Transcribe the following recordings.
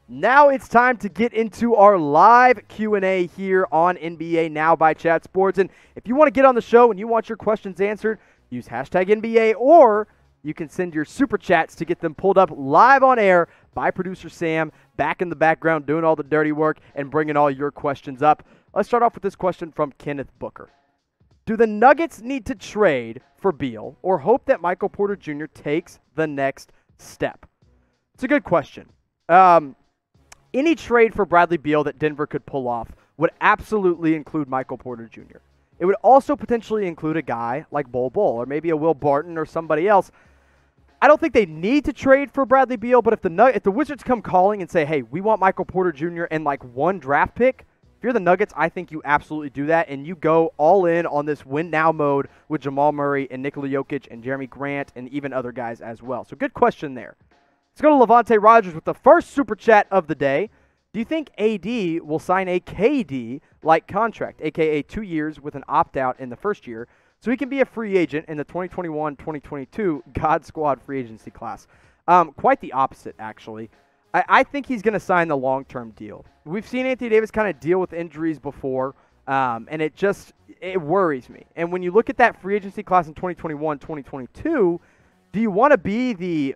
Now it's time to get into our live Q&A here on NBA Now by Chat Sports. And if you want to get on the show and you want your questions answered, use hashtag NBA, or you can send your super chats to get them pulled up live on air by producer Sam, back in the background doing all the dirty work and bringing all your questions up. Let's start off with this question from Kenneth Booker. Do the Nuggets need to trade for Beal or hope that Michael Porter Jr. takes the next step? It's a good question. Any trade for Bradley Beal that Denver could pull off would absolutely include Michael Porter Jr. It would also potentially include a guy like Bol Bol or maybe a Will Barton or somebody else. I don't think they need to trade for Bradley Beal, but if the Wizards come calling and say, hey, we want Michael Porter Jr. and like one draft pick, if you're the Nuggets, I think you absolutely do that, and you go all in on this win-now mode with Jamal Murray and Nikola Jokic and Jeremy Grant and even other guys as well. So good question there. Let's go to Levante Rogers with the first super chat of the day. Do you think AD will sign a KD-like contract, a.k.a. 2 years with an opt-out in the first year, so he can be a free agent in the 2021-2022 God Squad free agency class? Quite the opposite, actually. I think he's going to sign the long-term deal. We've seen Anthony Davis kind of deal with injuries before, and it worries me. And when you look at that free agency class in 2021-2022, do you want to be the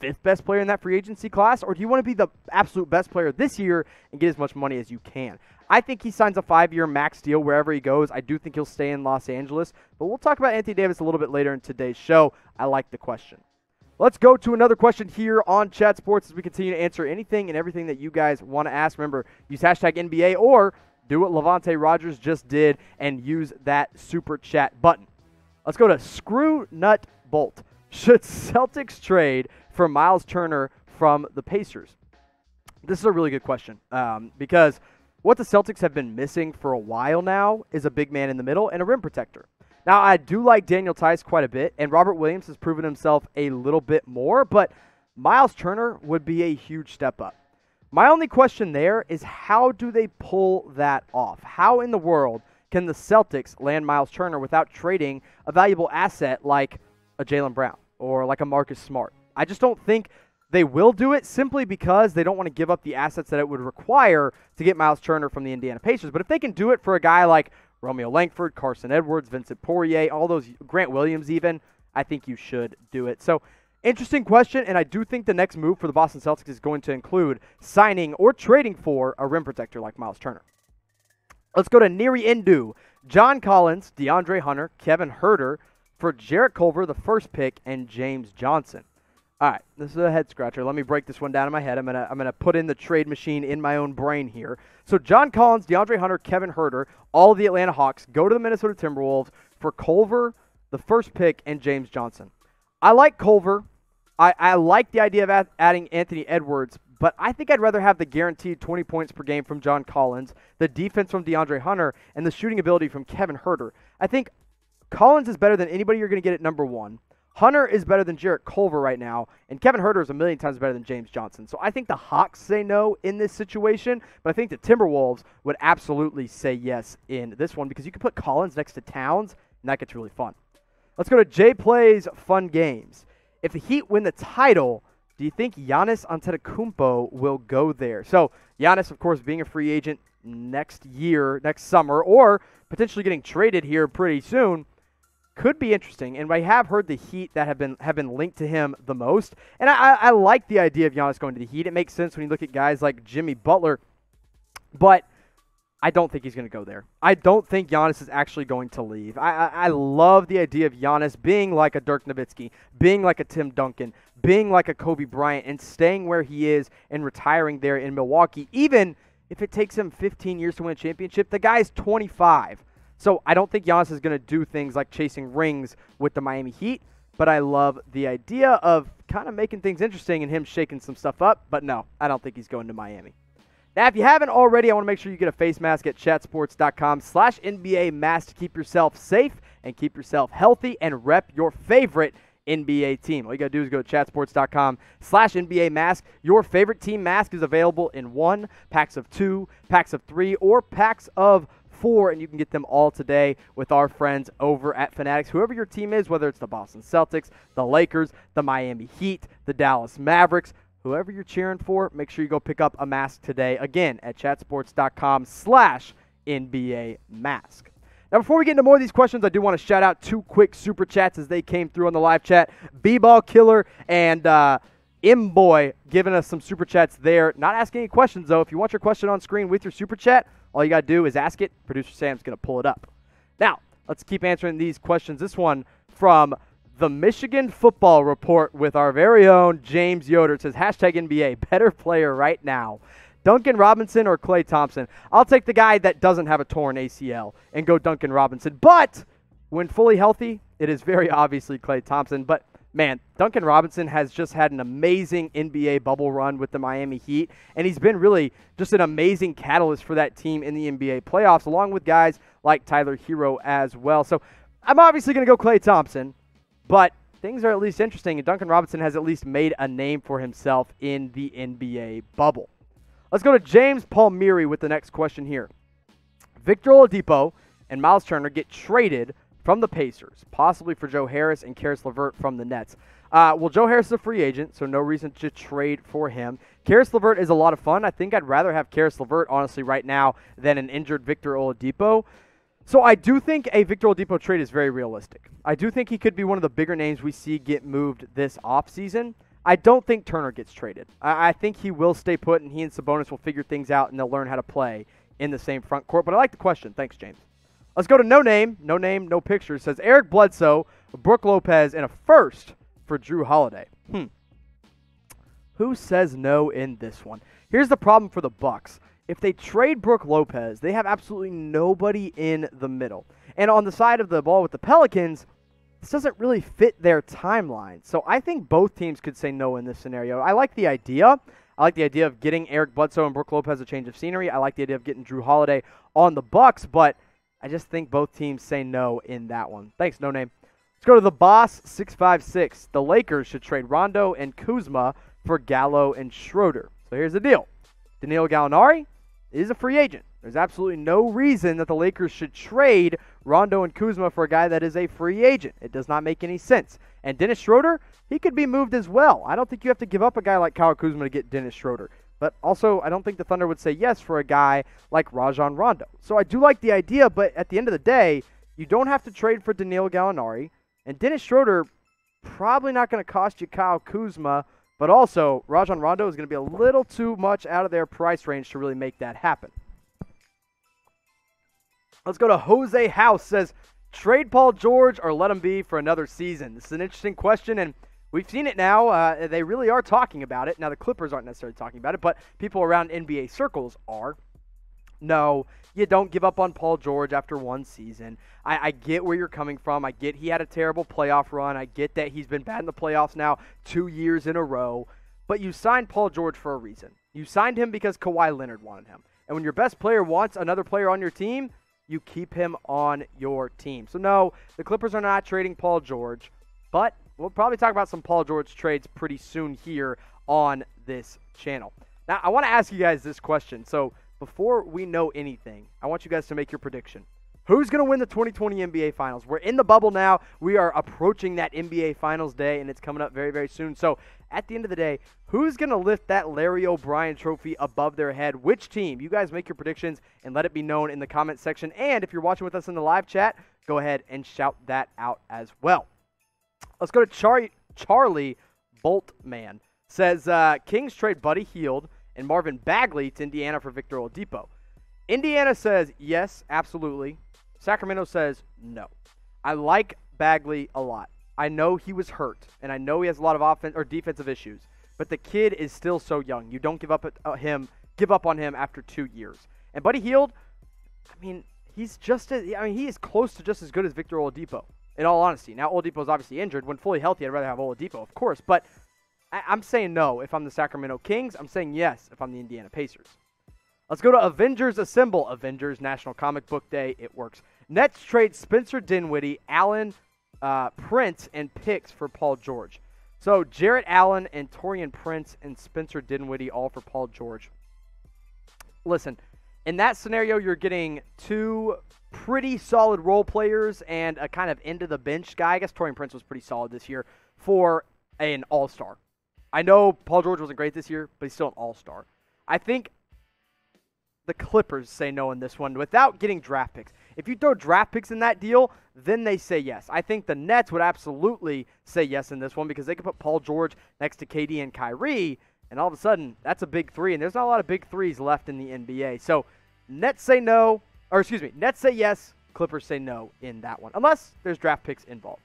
fifth best player in that free agency class, or do you want to be the absolute best player this year and get as much money as you can? I think he signs a 5-year max deal wherever he goes. I do think he'll stay in Los Angeles, but we'll talk about Anthony Davis a little bit later in today's show. I like the question. Let's go to another question here on Chat Sports as we continue to answer anything and everything that you guys want to ask. Remember, use hashtag NBA or do what Levante Rogers just did and use that super chat button. Let's go to Screw Nut Bolt. Should Celtics trade for Myles Turner from the Pacers? This is a really good question because what the Celtics have been missing for a while now is a big man in the middle and a rim protector. Now, I do like Daniel Tice quite a bit, and Robert Williams has proven himself a little bit more, but Myles Turner would be a huge step up. My only question there is how do they pull that off? How in the world can the Celtics land Myles Turner without trading a valuable asset like a Jaylen Brown or like a Marcus Smart? I just don't think they will do it simply because they don't want to give up the assets that it would require to get Myles Turner from the Indiana Pacers. But if they can do it for a guy like Romeo Langford, Carson Edwards, Vincent Poirier, all those, Grant Williams even, I think you should do it. So, interesting question, and I do think the next move for the Boston Celtics is going to include signing or trading for a rim protector like Myles Turner. Let's go to Neri Indu, John Collins, DeAndre Hunter, Kevin Huerter for Jarrett Culver, the first pick, and James Johnson. All right, this is a head scratcher. Let me break this one down in my head. I'm gonna put in the trade machine in my own brain here. So John Collins, DeAndre Hunter, Kevin Huerter, all of the Atlanta Hawks go to the Minnesota Timberwolves for Culver, the first pick, and James Johnson. I like Culver. I like the idea of adding Anthony Edwards, but I think I'd rather have the guaranteed 20 points per game from John Collins, the defense from DeAndre Hunter, and the shooting ability from Kevin Huerter. I think Collins is better than anybody you're going to get at number one. Hunter is better than Jarrett Culver right now, and Kevin Huerter is a million times better than James Johnson. So I think the Hawks say no in this situation, but I think the Timberwolves would absolutely say yes in this one because you can put Collins next to Towns, and that gets really fun. Let's go to Jay Plays Fun Games. If the Heat win the title, do you think Giannis Antetokounmpo will go there? So Giannis, of course, being a free agent next summer, or potentially getting traded here pretty soon, could be interesting, and I have heard the Heat that have been linked to him the most, and I like the idea of Giannis going to the Heat. It makes sense when you look at guys like Jimmy Butler, but I don't think he's going to go there. I don't think Giannis is actually going to leave. I love the idea of Giannis being like a Dirk Nowitzki, being like a Tim Duncan, being like a Kobe Bryant, and staying where he is and retiring there in Milwaukee, even if it takes him 15 years to win a championship. The guy's 25. So I don't think Giannis is going to do things like chasing rings with the Miami Heat, but I love the idea of kind of making things interesting and him shaking some stuff up. But no, I don't think he's going to Miami. Now, if you haven't already, I want to make sure you get a face mask at chatsports.com/NBA mask to keep yourself safe and keep yourself healthy and rep your favorite NBA team. All you got to do is go to chatsports.com/NBA mask. Your favorite team mask is available in 1, packs of 2, packs of 3, or packs of 4, and you can get them all today with our friends over at Fanatics. Whoever your team is, whether it's the Boston Celtics, the Lakers, the Miami Heat, the Dallas Mavericks, whoever you're cheering for, make sure you go pick up a mask today. Again, at chatsports.com/NBA mask. Now, before we get into more of these questions, I do want to shout out 2 quick super chats as they came through on the live chat. B-Ball Killer and M-Boy giving us some super chats there. Not asking any questions, though. If you want your question on screen with your super chat, all you got to do is ask it. Producer Sam's going to pull it up. Now, let's keep answering these questions. This one from the Michigan Football Report with our very own James Yoder. It says, #NBA, better player right now. Duncan Robinson or Klay Thompson? I'll take the guy that doesn't have a torn ACL and go Duncan Robinson. But when fully healthy, it is very obviously Klay Thompson. But, man, Duncan Robinson has just had an amazing NBA bubble run with the Miami Heat, and he's been really just an amazing catalyst for that team in the NBA playoffs, along with guys like Tyler Hero as well. So I'm obviously going to go Klay Thompson, but things are at least interesting, and Duncan Robinson has at least made a name for himself in the NBA bubble. Let's go to James Palmieri with the next question here. Victor Oladipo and Myles Turner get traded from the Pacers, possibly for Joe Harris and Karis LeVert from the Nets. Well, Joe Harris is a free agent, so no reason to trade for him. Karis LeVert is a lot of fun. I think I'd rather have Karis LeVert, honestly, right now than an injured Victor Oladipo. So I do think a Victor Oladipo trade is very realistic. I do think he could be one of the bigger names we see get moved this offseason. I don't think Turner gets traded. I think he will stay put, and he and Sabonis will figure things out, and they'll learn how to play in the same front court. But I like the question. Thanks, James. Let's go to No Name, No Picture. It says, Eric Bledsoe, Brook Lopez, and a first for Drew Holiday. Who says no in this one? Here's the problem for the Bucks. If they trade Brook Lopez, they have absolutely nobody in the middle. And on the side of the ball with the Pelicans, this doesn't really fit their timeline. So I think both teams could say no in this scenario. I like the idea. I like the idea of getting Eric Bledsoe and Brook Lopez a change of scenery. I like the idea of getting Drew Holiday on the Bucks, but I just think both teams say no in that one. Thanks, No Name. Let's go to the Boss 656. The Lakers should trade Rondo and Kuzma for Gallo and Schroeder. So here's the deal. Danilo Gallinari is a free agent. There's absolutely no reason that the Lakers should trade Rondo and Kuzma for a guy that is a free agent. It does not make any sense. And Dennis Schroeder, he could be moved as well. I don't think you have to give up a guy like Kyle Kuzma to get Dennis Schroeder. But also, I don't think the Thunder would say yes for a guy like Rajon Rondo. So I do like the idea, but at the end of the day, you don't have to trade for Danilo Gallinari. And Dennis Schroeder, probably not going to cost you Kyle Kuzma. But also, Rajon Rondo is going to be a little too much out of their price range to really make that happen. Let's go to Jose House. Says, trade Paul George or let him be for another season? This is an interesting question, and we've seen it now. They really are talking about it. Now, the Clippers aren't necessarily talking about it, but people around NBA circles are. No, you don't give up on Paul George after one season. I get where you're coming from. I get he had a terrible playoff run. I get that he's been bad in the playoffs now 2 years in a row. But you signed Paul George for a reason. You signed him because Kawhi Leonard wanted him. And when your best player wants another player on your team, you keep him on your team. So, no, the Clippers are not trading Paul George. But we'll probably talk about some Paul George trades pretty soon here on this channel. Now, I want to ask you guys this question. So, before we know anything, I want you guys to make your prediction. Who's going to win the 2020 NBA Finals? We're in the bubble now. We are approaching that NBA Finals day, and it's coming up very, very soon. So, at the end of the day, who's going to lift that Larry O'Brien trophy above their head? Which team? You guys make your predictions and let it be known in the comment section. And if you're watching with us in the live chat, go ahead and shout that out as well. Let's go to Charlie Boltman. Says, Kings trade Buddy Hield and Marvin Bagley to Indiana for Victor Oladipo. Indiana says yes, absolutely. Sacramento says no. I like Bagley a lot. I know he was hurt, and I know he has a lot of offense or defensive issues, but the kid is still so young. You don't give up on him after 2 years. And Buddy Hield, I mean, he is close to just as good as Victor Oladipo, in all honesty. Now, Oladipo is obviously injured. When fully healthy, I'd rather have Oladipo, of course, but I'm saying no if I'm the Sacramento Kings. I'm saying yes if I'm the Indiana Pacers. Let's go to Avengers Assemble. Avengers National Comic Book Day. It works. Nets trade Spencer Dinwiddie, Allen, Prince, and picks for Paul George. So Jarrett Allen and Taurean Prince and Spencer Dinwiddie all for Paul George. Listen, in that scenario, you're getting two pretty solid role players and a kind of end-of-the-bench guy. I guess Taurean Prince was pretty solid this year for an all-star. I know Paul George wasn't great this year, but he's still an all-star. I think the Clippers say no in this one without getting draft picks. If you throw draft picks in that deal, then they say yes. I think the Nets would absolutely say yes in this one because they could put Paul George next to KD and Kyrie, and all of a sudden, that's a big three, and there's not a lot of big threes left in the NBA. So Nets say no, or excuse me, Nets say yes, Clippers say no in that one, unless there's draft picks involved.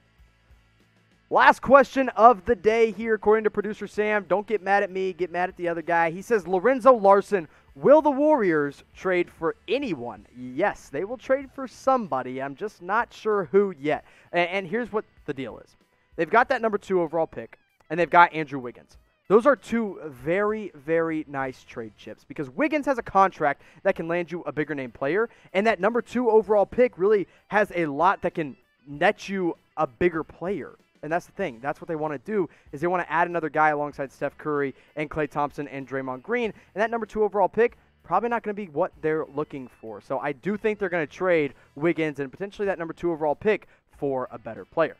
Last question of the day here, according to producer Sam. Don't get mad at me, get mad at the other guy. He says, Lorenzo Larson, will the Warriors trade for anyone? Yes, they will trade for somebody. I'm just not sure who yet. And here's what the deal is. They've got that number 2 overall pick, and they've got Andrew Wiggins. Those are two very, very nice trade chips because Wiggins has a contract that can land you a bigger name player, and that number 2 overall pick really has a lot that can net you a bigger player. And that's the thing. That's what they want to do is they want to add another guy alongside Steph Curry and Klay Thompson and Draymond Green. And that number 2 overall pick, probably not going to be what they're looking for. So I do think they're going to trade Wiggins and potentially that number 2 overall pick for a better player.